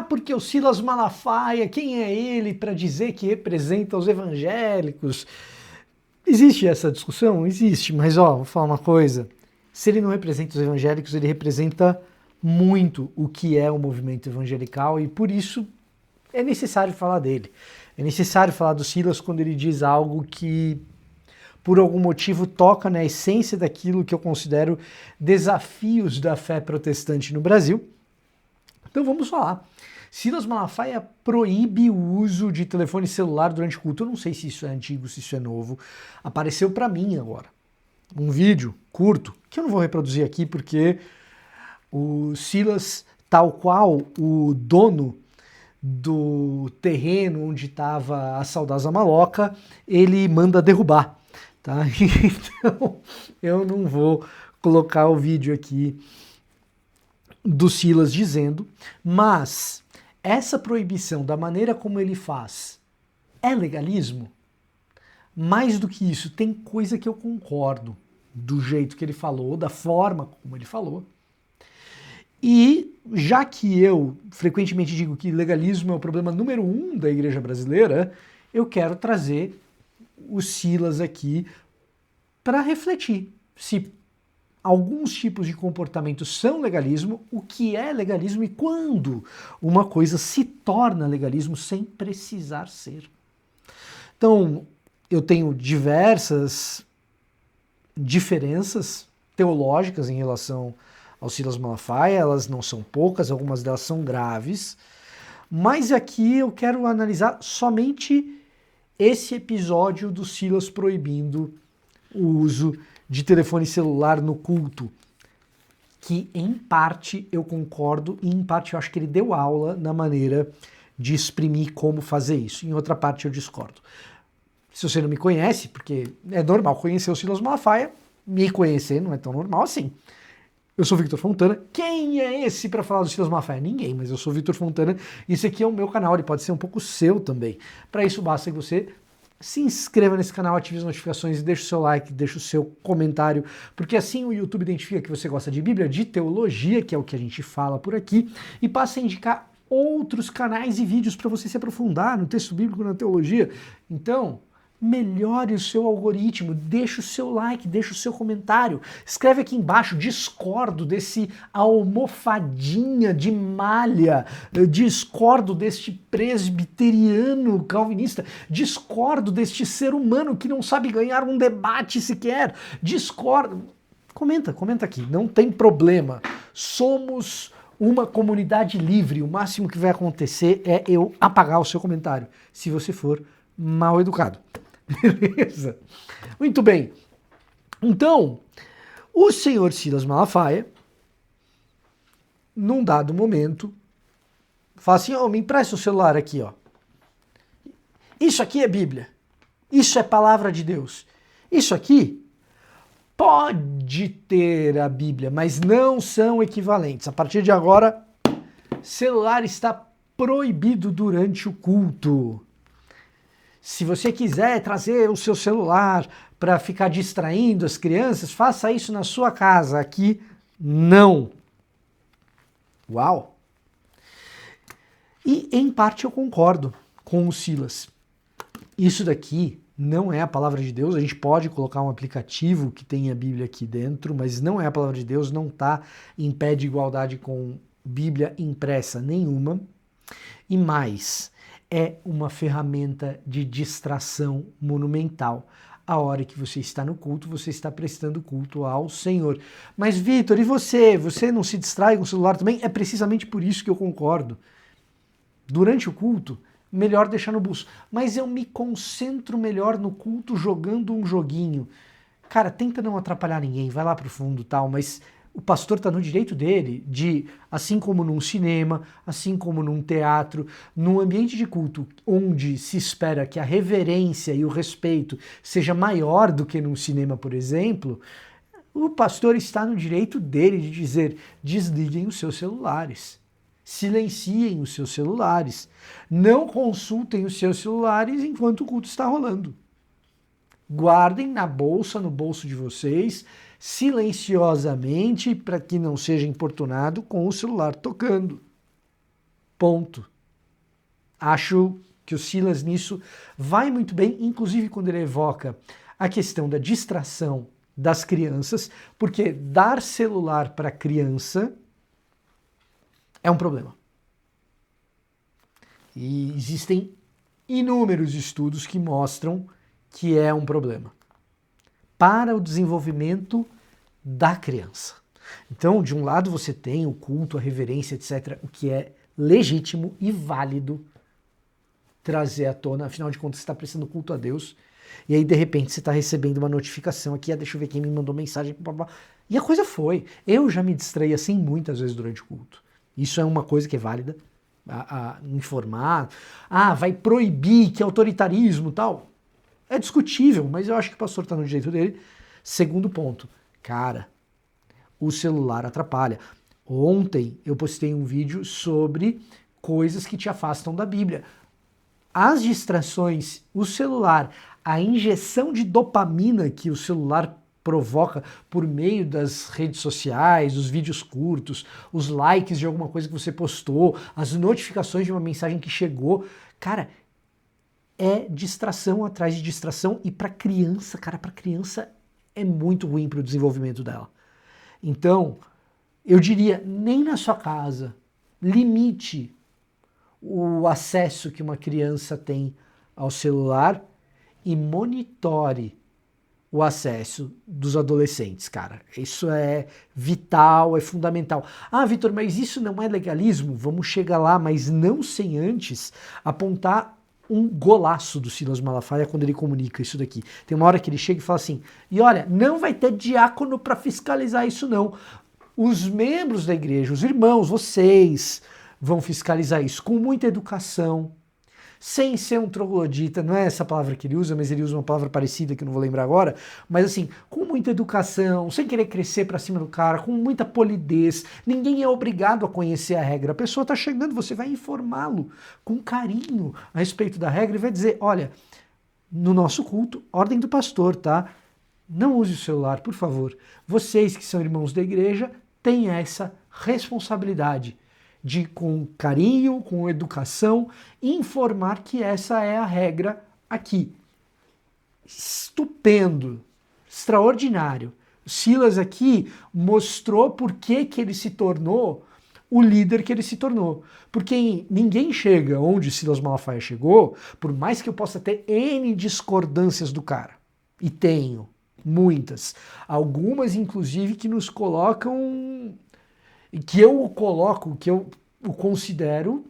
porque o Silas Malafaia, quem é ele para dizer que representa os evangélicos? Existe essa discussão? Existe, mas vou falar uma coisa. Se ele não representa os evangélicos, ele representa muito o que é o movimento evangelical e por isso é necessário falar dele. É necessário falar do Silas quando ele diz algo que, por algum motivo, toca na essência daquilo que eu considero desafios da fé protestante no Brasil. Então vamos falar. Silas Malafaia proíbe o uso de telefone celular durante o culto. Eu não sei se isso é antigo, se isso é novo. Apareceu para mim agora um vídeo curto, que eu não vou reproduzir aqui porque o Silas, tal qual o dono do terreno onde estava a saudosa maloca, ele manda derrubar, tá? Então eu não vou colocar o vídeo aqui do Silas dizendo, mas essa proibição da maneira como ele faz é legalismo? Mais do que isso, tem coisa que eu concordo do jeito que ele falou, da forma como ele falou. E já que eu frequentemente digo que legalismo é o problema número 1 da igreja brasileira, eu quero trazer o Silas aqui para refletir se alguns tipos de comportamento são legalismo, o que é legalismo e quando uma coisa se torna legalismo sem precisar ser. Então, eu tenho diversas diferenças teológicas em relação ao Silas Malafaia, elas não são poucas, algumas delas são graves, mas aqui eu quero analisar somente esse episódio do Silas proibindo o uso de telefone celular no culto, que em parte eu concordo e em parte eu acho que ele deu aula na maneira de exprimir como fazer isso, em outra parte eu discordo. Se você não me conhece, porque é normal conhecer o Silas Malafaia, me conhecer não é tão normal assim. Eu sou Victor Fontana. Quem é esse para falar do Silas Malafaia? Ninguém, mas eu sou Victor Fontana. Isso aqui é o meu canal, ele pode ser um pouco seu também. Para isso basta que você se inscreva nesse canal, ative as notificações, deixe o seu like, deixe o seu comentário, porque assim o YouTube identifica que você gosta de Bíblia, de teologia, que é o que a gente fala por aqui, e passa a indicar outros canais e vídeos para você se aprofundar no texto bíblico, na teologia. Então, melhore o seu algoritmo, deixa o seu like, deixa o seu comentário, escreve aqui embaixo, discordo desse almofadinha de malha, discordo deste presbiteriano calvinista, discordo deste ser humano que não sabe ganhar um debate sequer, discordo. Comenta aqui, não tem problema, somos uma comunidade livre, o máximo que vai acontecer é eu apagar o seu comentário, se você for mal educado. Beleza? Muito bem. Então, o senhor Silas Malafaia, num dado momento, fala assim, me empresta o celular aqui, Isso aqui é Bíblia. Isso é palavra de Deus. Isso aqui pode ter a Bíblia, mas não são equivalentes. A partir de agora, celular está proibido durante o culto. Se você quiser trazer o seu celular para ficar distraindo as crianças, faça isso na sua casa. Aqui, não. Uau! E, em parte, eu concordo com o Silas. Isso daqui não é a palavra de Deus. A gente pode colocar um aplicativo que tem a Bíblia aqui dentro, mas não é a palavra de Deus, não está em pé de igualdade com Bíblia impressa nenhuma. E mais, é uma ferramenta de distração monumental. A hora que você está no culto, você está prestando culto ao Senhor. Mas, Vitor, e você? Você não se distrai com o celular também? É precisamente por isso que eu concordo. Durante o culto, melhor deixar no bolso. Mas eu me concentro melhor no culto jogando um joguinho. Cara, tenta não atrapalhar ninguém, vai lá pro fundo e tal, mas o pastor está no direito dele de, assim como num cinema, assim como num teatro, num ambiente de culto onde se espera que a reverência e o respeito seja maior do que num cinema, por exemplo, o pastor está no direito dele de dizer, desliguem os seus celulares, silenciem os seus celulares, não consultem os seus celulares enquanto o culto está rolando. Guardem na bolsa, no bolso de vocês, silenciosamente, para que não seja importunado com o celular tocando. Ponto. Acho que o Silas nisso vai muito bem, inclusive quando ele evoca a questão da distração das crianças, porque dar celular para criança é um problema. E existem inúmeros estudos que mostram que é um problema para o desenvolvimento da criança. Então, de um lado você tem o culto, a reverência, etc., o que é legítimo e válido trazer à tona, afinal de contas você está prestando culto a Deus, e aí de repente você está recebendo uma notificação aqui, deixa eu ver quem me mandou mensagem, blá, blá. E a coisa foi, eu já me distraí assim muitas vezes durante o culto. Isso é uma coisa que é válida, a informar, vai proibir, que autoritarismo e tal. É discutível, mas eu acho que o pastor está no direito dele. Segundo ponto, cara, o celular atrapalha. Ontem eu postei um vídeo sobre coisas que te afastam da Bíblia. As distrações, o celular, a injeção de dopamina que o celular provoca por meio das redes sociais, os vídeos curtos, os likes de alguma coisa que você postou, as notificações de uma mensagem que chegou, cara, é distração atrás de distração, e para criança, cara, para criança é muito ruim para o desenvolvimento dela. Então, eu diria, nem na sua casa, limite o acesso que uma criança tem ao celular e monitore o acesso dos adolescentes, cara. Isso é vital, é fundamental. Vitor, mas isso não é legalismo? Vamos chegar lá, mas não sem antes apontar um golaço do Silas Malafaia quando ele comunica isso daqui. Tem uma hora que ele chega e fala assim, e olha, não vai ter diácono para fiscalizar isso não. Os membros da igreja, os irmãos, vocês vão fiscalizar isso com muita educação, sem ser um troglodita, não é essa palavra que ele usa, mas ele usa uma palavra parecida que eu não vou lembrar agora, mas assim, com muita educação, sem querer crescer pra cima do cara, com muita polidez. Ninguém é obrigado a conhecer a regra. A pessoa tá chegando, você vai informá-lo com carinho a respeito da regra e vai dizer, olha, no nosso culto, ordem do pastor, tá? Não use o celular, por favor. Vocês que são irmãos da igreja têm essa responsabilidade de, com carinho, com educação, informar que essa é a regra aqui. Estupendo, extraordinário. Silas aqui mostrou por que ele se tornou o líder que ele se tornou. Porque ninguém chega onde Silas Malafaia chegou, por mais que eu possa ter N discordâncias do cara. E tenho muitas. Algumas, inclusive, que nos colocam... que eu o considero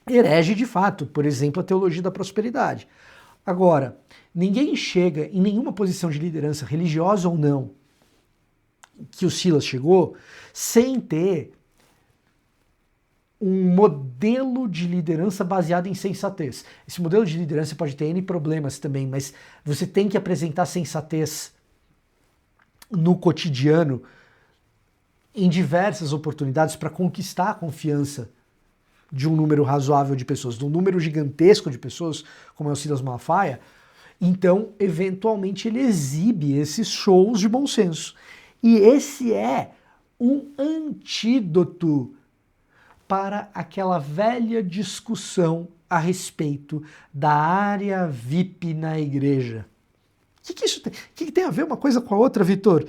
herege de fato, por exemplo, a teologia da prosperidade. Agora, ninguém chega em nenhuma posição de liderança, religiosa ou não, que o Silas chegou, sem ter um modelo de liderança baseado em sensatez. Esse modelo de liderança pode ter N problemas também, mas você tem que apresentar sensatez no cotidiano, em diversas oportunidades, para conquistar a confiança de um número razoável de pessoas, de um número gigantesco de pessoas, como é o Silas Malafaia. Então, eventualmente, ele exibe esses shows de bom senso. E esse é um antídoto para aquela velha discussão a respeito da área VIP na igreja. O que isso tem? O que tem a ver uma coisa com a outra, Vitor?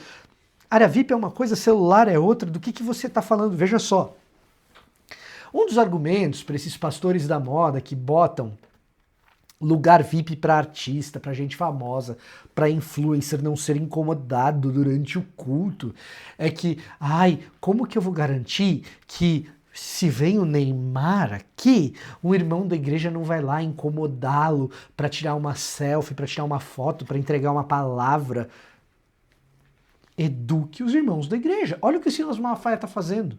Área VIP é uma coisa, celular é outra. Do que você está falando? Veja só. Um dos argumentos para esses pastores da moda que botam lugar VIP para artista, para gente famosa, para influencer não ser incomodado durante o culto, é que, como que eu vou garantir que se vem o Neymar aqui, um irmão da igreja não vai lá incomodá-lo para tirar uma selfie, para tirar uma foto, para entregar uma palavra? Eduque os irmãos da igreja. Olha o que o Silas Malafaia está fazendo.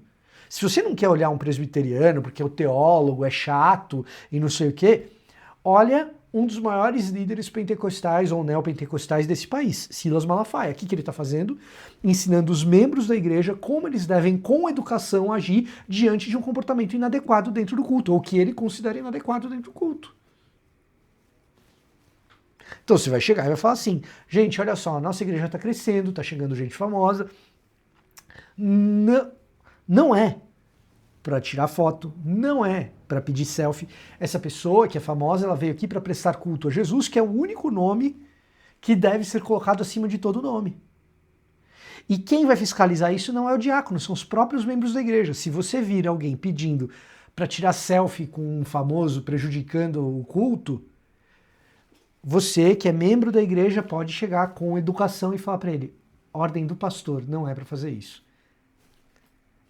Se você não quer olhar um presbiteriano, porque o teólogo é chato e não sei o quê, olha um dos maiores líderes pentecostais ou neopentecostais desse país, Silas Malafaia. O que ele está fazendo? Ensinando os membros da igreja como eles devem, com educação, agir diante de um comportamento inadequado dentro do culto, ou que ele considera inadequado dentro do culto. Então você vai chegar e vai falar assim, gente, olha só, a nossa igreja está crescendo, está chegando gente famosa. Não é para tirar foto, não é para pedir selfie. Essa pessoa que é famosa, ela veio aqui para prestar culto a Jesus, que é o único nome que deve ser colocado acima de todo nome. E quem vai fiscalizar isso não é o diácono, são os próprios membros da igreja. Se você vir alguém pedindo para tirar selfie com um famoso prejudicando o culto, você que é membro da igreja pode chegar com educação e falar para ele: ordem do pastor, não é para fazer isso.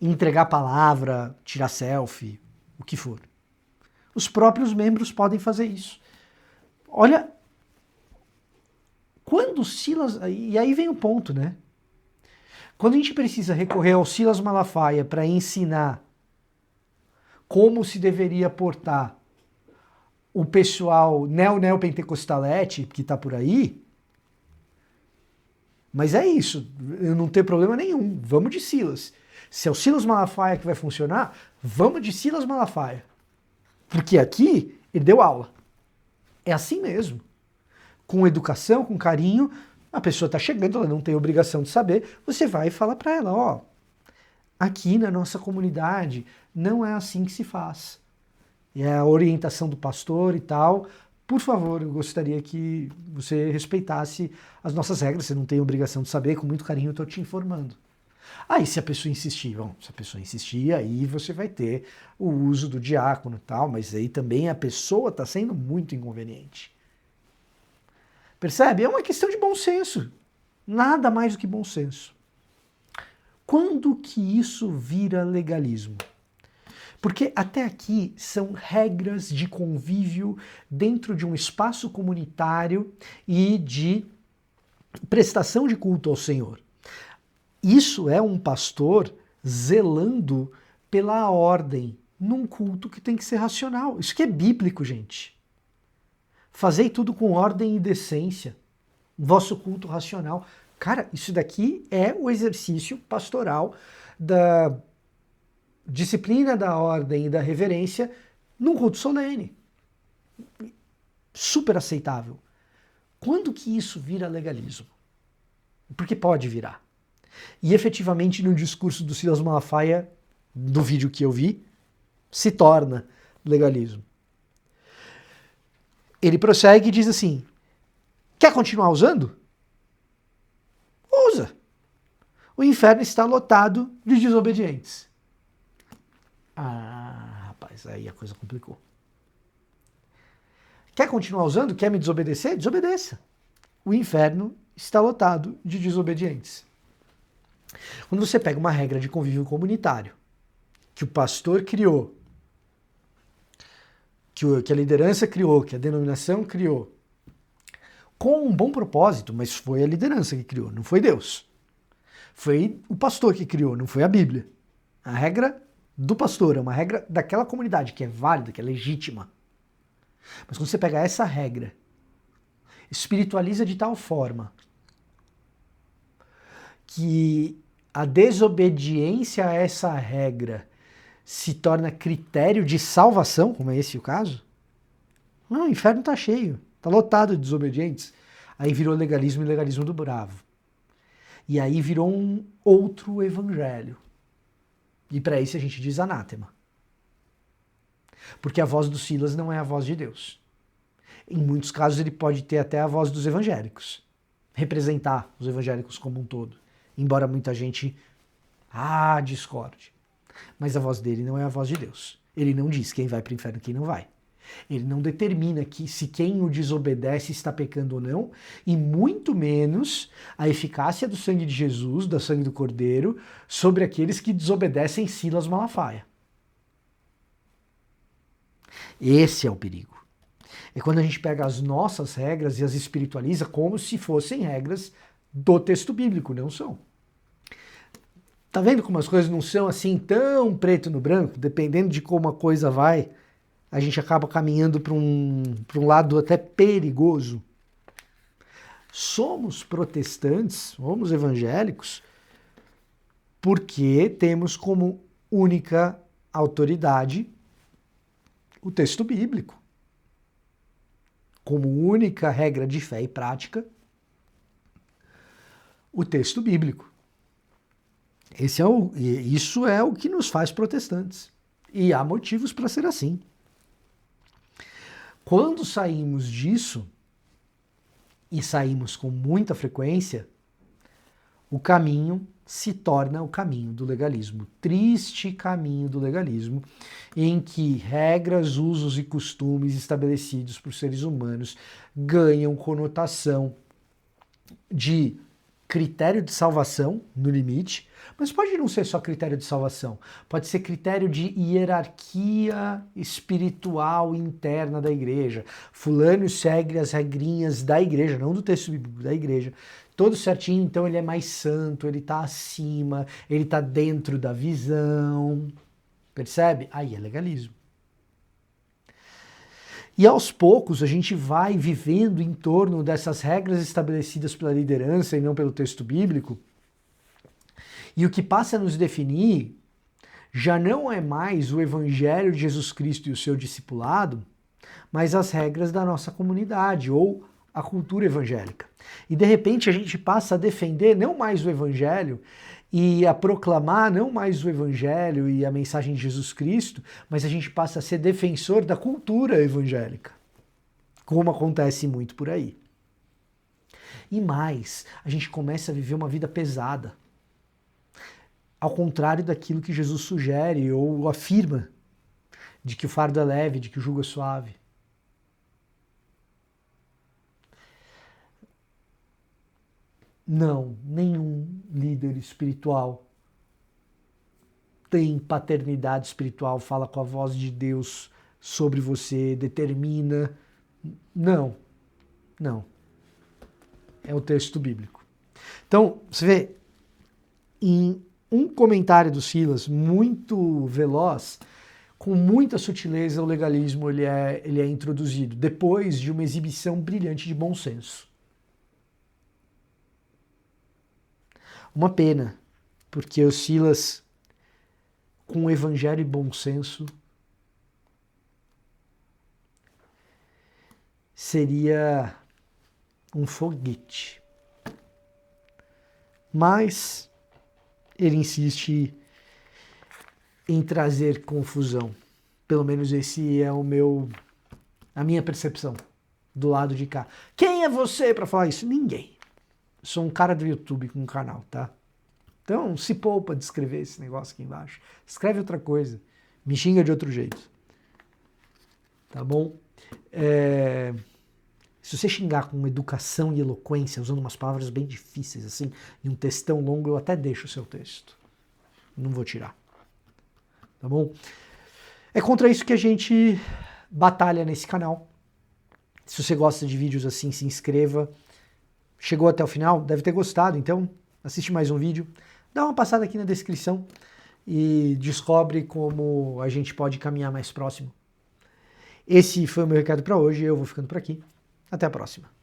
Entregar a palavra, tirar selfie, o que for. Os próprios membros podem fazer isso. Olha, quando Silas... E aí vem o ponto, né? Quando a gente precisa recorrer ao Silas Malafaia para ensinar como se deveria portar o pessoal neopentecostalete que está por aí, mas é isso, eu não tenho problema nenhum, vamos de Silas. Se é o Silas Malafaia que vai funcionar, vamos de Silas Malafaia. Porque aqui ele deu aula. É assim mesmo. Com educação, com carinho, a pessoa está chegando, ela não tem obrigação de saber, você vai e fala para ela, ó, aqui na nossa comunidade não é assim que se faz. E é a orientação do pastor e tal. Por favor, eu gostaria que você respeitasse as nossas regras, você não tem obrigação de saber, com muito carinho eu estou te informando. Aí se a pessoa insistir, bom, se a pessoa insistir, aí você vai ter o uso do diácono e tal, mas aí também a pessoa está sendo muito inconveniente. Percebe? É uma questão de bom senso. Nada mais do que bom senso. Quando que isso vira legalismo? Porque até aqui são regras de convívio dentro de um espaço comunitário e de prestação de culto ao Senhor. Isso é um pastor zelando pela ordem num culto que tem que ser racional. Isso que é bíblico, gente. Fazei tudo com ordem e decência. Vosso culto racional. Cara, isso daqui é o exercício pastoral da disciplina da ordem e da reverência num culto solene. Super aceitável. Quando que isso vira legalismo? Porque pode virar. E efetivamente no discurso do Silas Malafaia, do vídeo que eu vi, se torna legalismo. Ele prossegue e diz assim: quer continuar usando? Usa. O inferno está lotado de desobedientes. Ah, rapaz, aí a coisa complicou. Quer continuar usando? Quer me desobedecer? Desobedeça. O inferno está lotado de desobedientes. Quando você pega uma regra de convívio comunitário, que o pastor criou, que a liderança criou, que a denominação criou, com um bom propósito, mas foi a liderança que criou, não foi Deus. Foi o pastor que criou, não foi a Bíblia. A regra do pastor é uma regra daquela comunidade que é válida, que é legítima. Mas quando você pega essa regra, espiritualiza de tal forma que a desobediência a essa regra se torna critério de salvação, como é esse o caso, não, o inferno está cheio, está lotado de desobedientes. Aí virou legalismo e legalismo do bravo. E aí virou um outro evangelho. E para isso a gente diz anátema. Porque a voz do Silas não é a voz de Deus. Em muitos casos ele pode ter até a voz dos evangélicos. Representar os evangélicos como um todo. Embora muita gente discorde. Mas a voz dele não é a voz de Deus. Ele não diz quem vai para o inferno e quem não vai. Ele não determina que se quem o desobedece está pecando ou não, e muito menos a eficácia do sangue de Jesus, do sangue do Cordeiro, sobre aqueles que desobedecem Silas Malafaia. Esse é o perigo. É quando a gente pega as nossas regras e as espiritualiza como se fossem regras do texto bíblico, não são. Tá vendo como as coisas não são assim tão preto no branco? Dependendo de como a coisa vai, a gente acaba caminhando para um lado até perigoso. Somos protestantes, somos evangélicos, porque temos como única autoridade o texto bíblico. Como única regra de fé e prática, o texto bíblico. Isso é o que nos faz protestantes. E há motivos para ser assim. Quando saímos disso, e saímos com muita frequência, o caminho se torna o caminho do legalismo. Triste caminho do legalismo, em que regras, usos e costumes estabelecidos por seres humanos ganham conotação de critério de salvação, no limite, mas pode não ser só critério de salvação, pode ser critério de hierarquia espiritual interna da igreja. Fulano segue as regrinhas da igreja, não do texto bíblico, da igreja, todo certinho, então ele é mais santo, ele está acima, ele está dentro da visão, percebe? Aí é legalismo. E aos poucos a gente vai vivendo em torno dessas regras estabelecidas pela liderança e não pelo texto bíblico. E o que passa a nos definir já não é mais o Evangelho de Jesus Cristo e o seu discipulado, mas as regras da nossa comunidade ou a cultura evangélica. E de repente a gente passa a defender não mais o Evangelho e a proclamar não mais o Evangelho e a mensagem de Jesus Cristo, mas a gente passa a ser defensor da cultura evangélica, como acontece muito por aí. E mais, a gente começa a viver uma vida pesada, ao contrário daquilo que Jesus sugere ou afirma, de que o fardo é leve, de que o jugo é suave. Não, nenhum líder espiritual tem paternidade espiritual, fala com a voz de Deus sobre você, determina. Não, não. É o texto bíblico. Então, você vê, em um comentário do Silas, muito veloz, com muita sutileza, o legalismo ele é introduzido, depois de uma exibição brilhante de bom senso. Uma pena, porque o Silas, com evangelho e bom senso, seria um foguete. Mas ele insiste em trazer confusão. Pelo menos esse é a minha percepção do lado de cá. Quem é você para falar isso? Ninguém. Sou um cara do YouTube com um canal, tá? Então, se poupa de escrever esse negócio aqui embaixo. Escreve outra coisa. Me xinga de outro jeito. Tá bom? Se você xingar com educação e eloquência, usando umas palavras bem difíceis, assim, em um textão longo, eu até deixo o seu texto. Não vou tirar. Tá bom? É contra isso que a gente batalha nesse canal. Se você gosta de vídeos assim, se inscreva. Chegou até o final, deve ter gostado, então assiste mais um vídeo, dá uma passada aqui na descrição e descobre como a gente pode caminhar mais próximo. Esse foi o meu recado para hoje, eu vou ficando por aqui. Até a próxima.